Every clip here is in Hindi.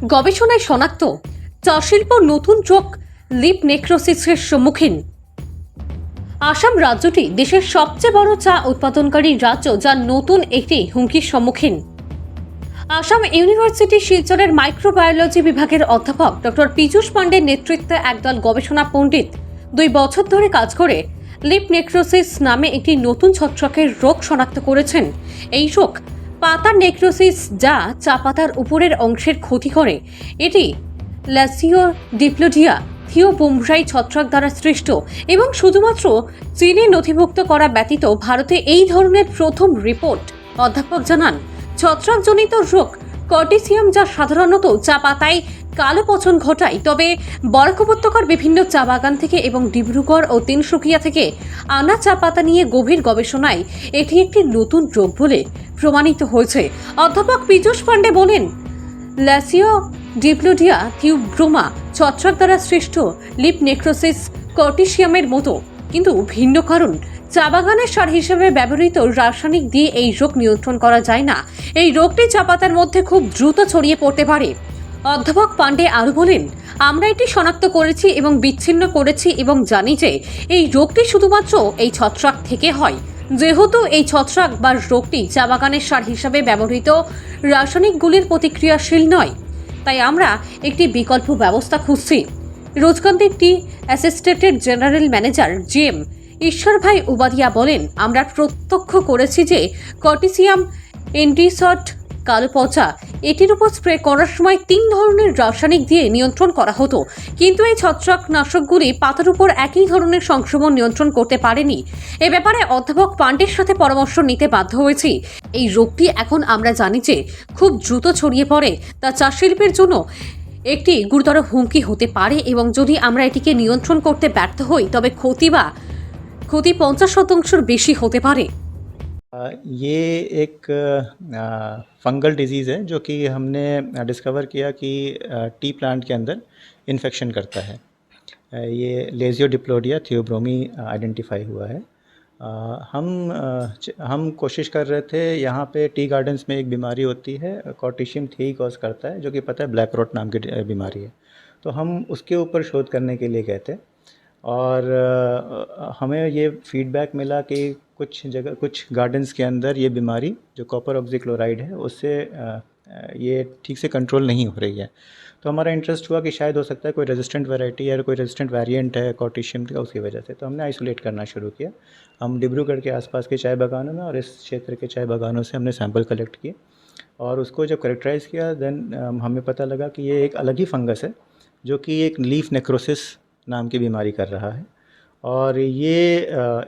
গবেষণায় শনাক্ত চা শিল্প নতুন রোগ লিপ নেক্রোসিসের সম্মুখীন। আসাম রাজ্যটি দেশের সবচেয়ে বড় চা উৎপাদনকারী রাজ্য, যা নতুন একটি হুমকির সম্মুখীন। আসাম ইউনিভার্সিটি শিলচরের মাইক্রোবায়োলজি বিভাগের অধ্যাপক ডক্টর পীযূষ পাণ্ডের নেতৃত্বে একদল গবেষণা পণ্ডিত 2 বছর ধরে কাজ করে লিপ নেক্রোসিস নামে একটি নতুন ছত্রাকের রোগ শনাক্ত করেছেন। এই রোগ পাতার নেক্রোসিস, যা চা পাতার উপরের অংশের ক্ষতি করে। এটি ল্যাসিও ডিপ্লোডিয়া থিওবোম্ব্রাই ছত্রাক দ্বারা সৃষ্ট এবং শুধুমাত্র চীনে নথিভুক্ত করা ব্যতীত ভারতে এই ধরনের প্রথম রিপোর্ট। অধ্যাপক জানান, ছত্রাকজনিত রোগ কর্টিসিয়াম, যা সাধারণত চা পাতায় কালো পচন ঘটায়, তবে বরাক উপত্যকার বিভিন্ন চা বাগান থেকে এবং ডিব্রুগড় ও তিনসুকিয়া থেকে আনা চা পাতা নিয়ে গভীর গবেষণায় এটি একটি নতুন রোগ বলে প্রমাণিত হয়েছে। অধ্যাপক পীযূষ পাণ্ডে বলেন, ল্যাসিও ডিপ্লোডিয়া থিওব্রোমা ছত্রাক দ্বারা সৃষ্ট লিপ নেক্রোসিস কর্টিসিয়ামের মতো, কিন্তু ভিন্ন কারণ। চা বাগানের সার হিসেবে ব্যবহৃত রাসায়নিক দিয়ে এই রোগ নিয়ন্ত্রণ করা যায় না। এই রোগটি চা পাতার মধ্যে খুব দ্রুত ছড়িয়ে পড়তে পারে। অধ্যাপক পাণ্ডে আরও বলেন, আমরা এটি শনাক্ত করেছি এবং বিচ্ছিন্ন করেছি এবং জানি যে এই রোগটি শুধুমাত্র এই ছত্রাক থেকে হয়। যেহেতু এই ছত্রাক বা রোগটি চা বাগানের সার হিসাবে ব্যবহৃত রাসায়নিকগুলির প্রতিক্রিয়াশীল নয়, তাই আমরা একটি বিকল্প ব্যবস্থা খুঁজছি। রোজকান্তির টি assistant general manager GM Ishwarbhai Ubadiya বলেন, আমরা প্রত্যক্ষ করেছি যে কর্টিসিয়াম এন্টিসট কালো পচা এটির উপর স্প্রে করার সময় 3 ধরনের রাসায়নিক দিয়ে নিয়ন্ত্রণ করা হতো, কিন্তু এই ছত্রাকনাশকগুলি পাতার উপর একই ধরনের সংক্রমণ নিয়ন্ত্রণ করতে পারেনি। এ ব্যাপারে অধ্যাপক পাণ্ডের সাথে পরামর্শ নিতে বাধ্য হয়েছি। এই রোগটি এখন আমরা জানি যে খুব দ্রুত ছড়িয়ে পড়ে, তা চা শিল্পের জন্য একটি গুরুতর হুমকি হতে পারে এবং যদি আমরা এটিকে নিয়ন্ত্রণ করতে ব্যর্থ হই তবে ক্ষতি 50% বেশি হতে পারে। ये एक फंगल डिजीज़ है जो कि हमने डिस्कवर किया कि टी प्लांट के अंदर इन्फेक्शन करता है। ये लेजियोडिप्लोडिया थियोब्रोमी आइडेंटिफाई हुआ है। हम कोशिश कर रहे थे, यहाँ पे टी गार्डन्स में एक बीमारी होती है, कॉर्टिशियम थीई कॉज करता है, जो कि पता है ब्लैक रोट नाम की बीमारी है। तो हम उसके ऊपर शोध करने के लिए गए थे और हमें ये फीडबैक मिला कि कुछ गार्डन्स के अंदर ये बीमारी जो कॉपर ऑक्सीक्लोराइड है उससे ये ठीक से कंट्रोल नहीं हो रही है। तो हमारा इंटरेस्ट हुआ कि शायद हो सकता है कोई रेजिस्टेंट वैरायटी या कोई रेजिस्टेंट वेरिएंट है कॉर्टिशियम का, उसकी वजह से। तो हमने आइसोलेट करना शुरू किया। हम डिब्रूगढ़ के आसपास के चाय बागानों में और इस क्षेत्र के चाय बागानों से हमने सैंपल कलेक्ट किए और उसको जब करेक्टराइज़ किया, देन हमें पता लगा कि ये एक अलग ही फंगस है जो कि एक लीफ नेक्रोसिस नाम की बीमारी कर रहा है। और ये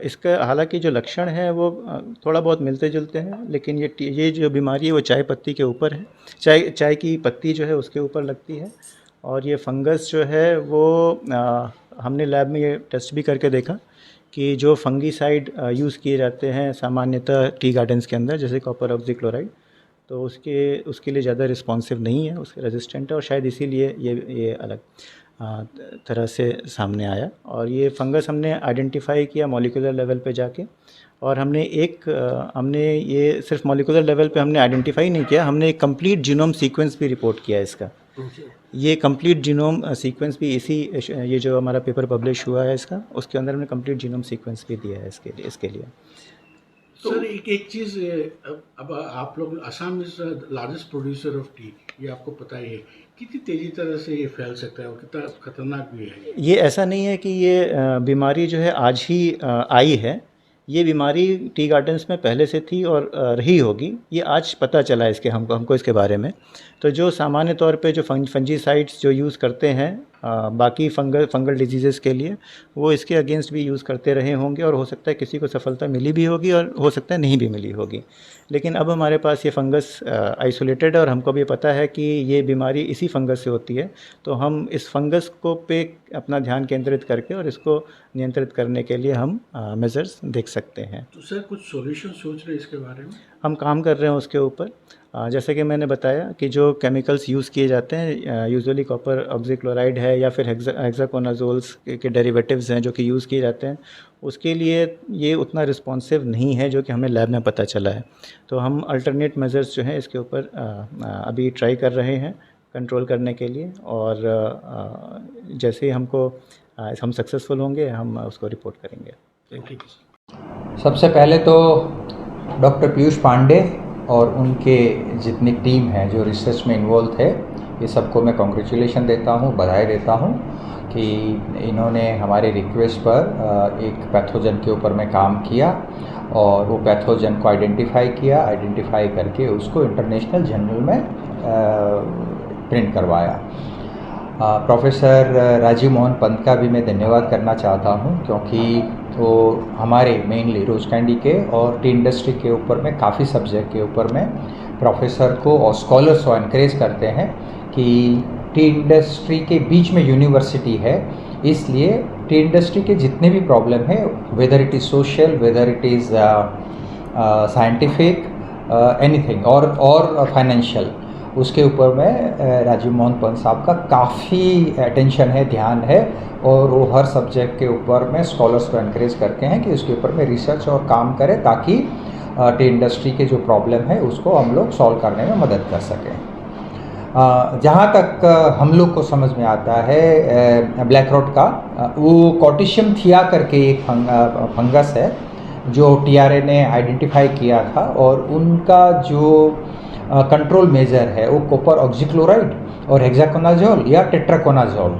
इसका हालांकि जो लक्षण है वो थोड़ा बहुत मिलते जुलते हैं, लेकिन ये जो बीमारी है वो चाय पत्ती के ऊपर है। चाय की पत्ती जो है उसके ऊपर लगती है और ये फंगस जो है वो हमने लैब में ये टेस्ट भी करके देखा कि जो फंगीसाइड यूज़ किए जाते हैं सामान्यतः टी गार्डन्स के अंदर, जैसे कॉपर ऑक्सीक्लोराइड, तो उसके लिए ज़्यादा रिस्पॉन्सिव नहीं है, उसके रेजिस्टेंट है और शायद इसीलिए ये अलग तरह से सामने आया। और ये फंगस हमने आइडेंटिफाई किया मॉलिक्यूलर लेवल पे जाके, और हमने ये सिर्फ मॉलिक्यूलर लेवल पे हमने आइडेंटिफाई नहीं किया, हमने एक कंप्लीट जीनोम सीक्वेंस भी रिपोर्ट किया इसका। ये कंप्लीट जीनोम सीक्वेंस भी ये जो हमारा पेपर पब्लिश हुआ है इसका, उसके अंदर हमने कंप्लीट जीनोम सीक्वेंस भी दिया है इसके लिए। तो सर एक चीज़, अब आप लोग, Assam is largest producer of T, ये आपको पता ही है। कितनी तेज़ी तरह से ये फैल सकता है और कितना खतरनाक भी है ये? ऐसा नहीं है कि ये बीमारी जो है आज ही आई है। ये बीमारी टी गार्डन्स में पहले से थी और रही होगी, ये आज पता चला है हमको इसके बारे में। तो जो सामान्य तौर पे जो फंजीसाइड्स जो यूज़ करते हैं बाकी फंगल डिजीज़ के लिए, वो इसके अगेंस्ट भी यूज़ करते रहे होंगे और हो सकता है किसी को सफलता मिली भी होगी और हो सकता है नहीं भी मिली होगी। लेकिन अब हमारे पास ये फंगस आइसोलेटेड है और हमको भी पता है कि ये बीमारी इसी फंगस से होती है। तो हम इस फंगस को पे अपना ध्यान केंद्रित करके और इसको नियंत्रित करने के लिए हम मेजर्स देख सकते हैं। तो सर कुछ सॉल्यूशन सोच रहे हैं इसके बारे में? हम काम कर रहे हैं उसके ऊपर। जैसे कि मैंने बताया कि जो केमिकल्स यूज़ किए जाते हैं, यूजुअली कॉपर ऑक्सीक्लोराइड है या फिर हेक्साकोनाजोल्स के डेरिवेटिव्स हैं जो कि यूज़ किए जाते हैं, उसके लिए ये उतना रिस्पॉन्सिव नहीं है जो कि हमें लैब में पता चला है। तो हम अल्टरनेट मेजर्स जो हैं इसके ऊपर अभी ट्राई कर रहे हैं कंट्रोल करने के लिए, और जैसे ही हमको हम सक्सेसफुल होंगे हम उसको रिपोर्ट करेंगे। Thank you. सबसे पहले तो डॉक्टर पीयूष पांडे और उनके जितनी टीम है जो रिसर्च में इन्वॉल्व थे, ये सबको मैं कॉन्ग्रेचुलेशन देता हूँ, बधाई देता हूँ कि इन्होंने हमारे रिक्वेस्ट पर एक पैथोजन के ऊपर में काम किया और वो पैथोजन को आइडेंटिफाई करके उसको इंटरनेशनल जर्नल में प्रिंट करवाया। प्रोफेसर राजीव मोहन पंत का भी मैं धन्यवाद करना चाहता हूँ, क्योंकि वो हमारे मेनली रोज कैंडी के और टी इंडस्ट्री के ऊपर में काफ़ी सब्जेक्ट के ऊपर में प्रोफेसर को और स्कॉलर्स को एनकरेज करते हैं कि टी इंडस्ट्री के बीच में यूनिवर्सिटी है, इसलिए टी इंडस्ट्री के जितने भी प्रॉब्लम है, weather it is social, weather it is scientific, anything और फाइनेंशियल, उसके ऊपर में राजीव मोहन पंत साहब का काफ़ी अटेंशन है, ध्यान है, और वो हर सब्जेक्ट के ऊपर में स्कॉलर्स को एनकरेज करते हैं कि उसके ऊपर में रिसर्च और काम करें, ताकि टी इंडस्ट्री के जो प्रॉब्लम है उसको हम लोग सॉल्व करने में मदद कर सकें। जहाँ तक हम लोग को समझ में आता है ब्लैक रॉट का, वो कॉटिशियम थिया करके एक फंगस है जो टीआरए ने आइडेंटिफाई किया था, और उनका जो कंट्रोल मेजर है वो कॉपर ऑक्सीक्लोराइड और हेक्साकोनाजोल या टेट्राकोनाजोल,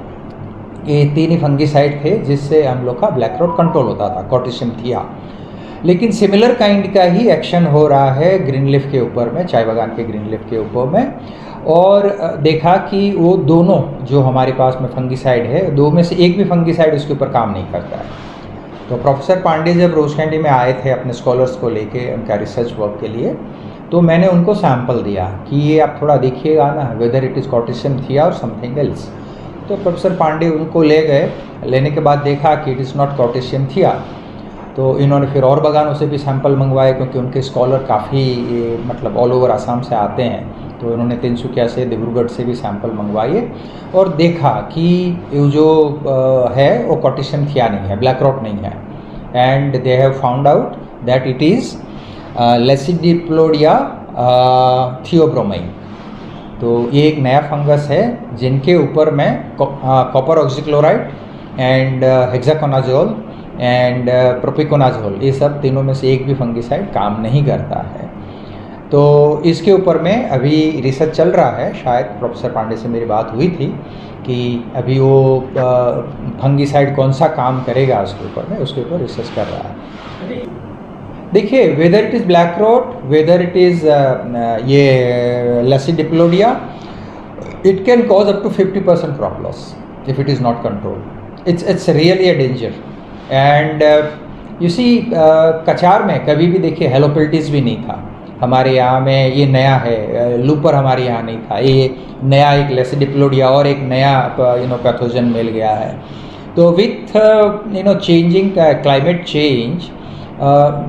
ये तीन ही फंगीसाइड थे जिससे हम लोग का ब्लैक रॉट कंट्रोल होता था, कॉटिशियम थिया। लेकिन सिमिलर काइंड का ही एक्शन हो रहा है ग्रीन लीफ के ऊपर में, चाय बागान के ग्रीन लीफ के ऊपर में, और देखा कि वो दोनों जो हमारे पास में फंगीसाइड है, दो में से एक भी फंगीसाइड उसके ऊपर काम नहीं करता है। तो प्रोफेसर पांडे जब रोज कैंडी में आए थे अपने स्कॉलर्स को लेके उनका रिसर्च वर्क के लिए, तो मैंने उनको सैंपल दिया कि ये आप थोड़ा देखिएगा ना, वेदर इट इज़ कॉटिशियम थिया और समथिंग एल्स। तो प्रोफेसर पांडे उनको ले गए, लेने के बाद देखा कि इट इज़ नॉट कॉटिशियम थिया। तो इन्होंने फिर और बागानों से भी सैंपल मंगवाए, क्योंकि उनके स्कॉलर काफ़ी मतलब ऑल ओवर आसाम से आते हैं, तो उन्होंने तिनसुकिया से, डिब्रूगढ़ से भी सैंपल मंगवाए और देखा कि ये जो है वो कॉटिशियम थिया नहीं है, ब्लैक रॉट नहीं है, and they have found out that it is Lasiodiplodia theobromae. तो ये एक नया फंगस है जिनके ऊपर में copper oxychloride and hexaconazole and propiconazole, ये सब तीनों में से एक भी फंगीसाइड काम नहीं करता है। तो इसके ऊपर में अभी रिसर्च चल रहा है, शायद प्रोफेसर पांडे से मेरी बात हुई थी कि अभी वो फंगीसाइड कौन सा काम करेगा उसके ऊपर में, उसके ऊपर रिसर्च कर रहा है। देखिए, whether it is black rot, whether it is ये Lasiodiplodia, it can cause up to 50% crop loss if it is not controlled. It's really a danger. And you see, Cachar में कभी भी देखिए हेलोपेल्टिस भी नहीं था हमारे यहाँ में, ये नया है। लूपर हमारे यहाँ नहीं था, ये नया एक लेसिडिप्लोडिया और एक नया पैथोजन मिल गया है। तो with changing climate change,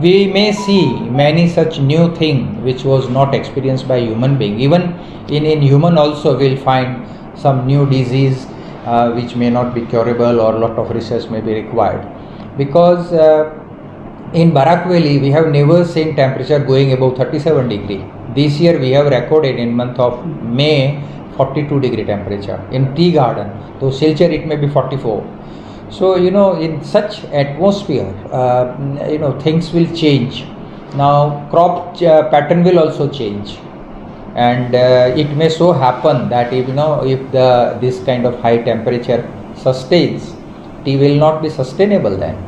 we may see many such new thing which was not experienced by human being. Even in human also we'll find some new disease which may not be curable, or lot of research may be required, because in Barak Valley we have never seen temperature going above 37 degree. This year we have recorded in month of May 42 degree temperature in tea garden, so Silchar it may be 44. So in such atmosphere things will change. Now crop pattern will also change, and it may so happen that if this kind of high temperature sustains, tea will not be sustainable then.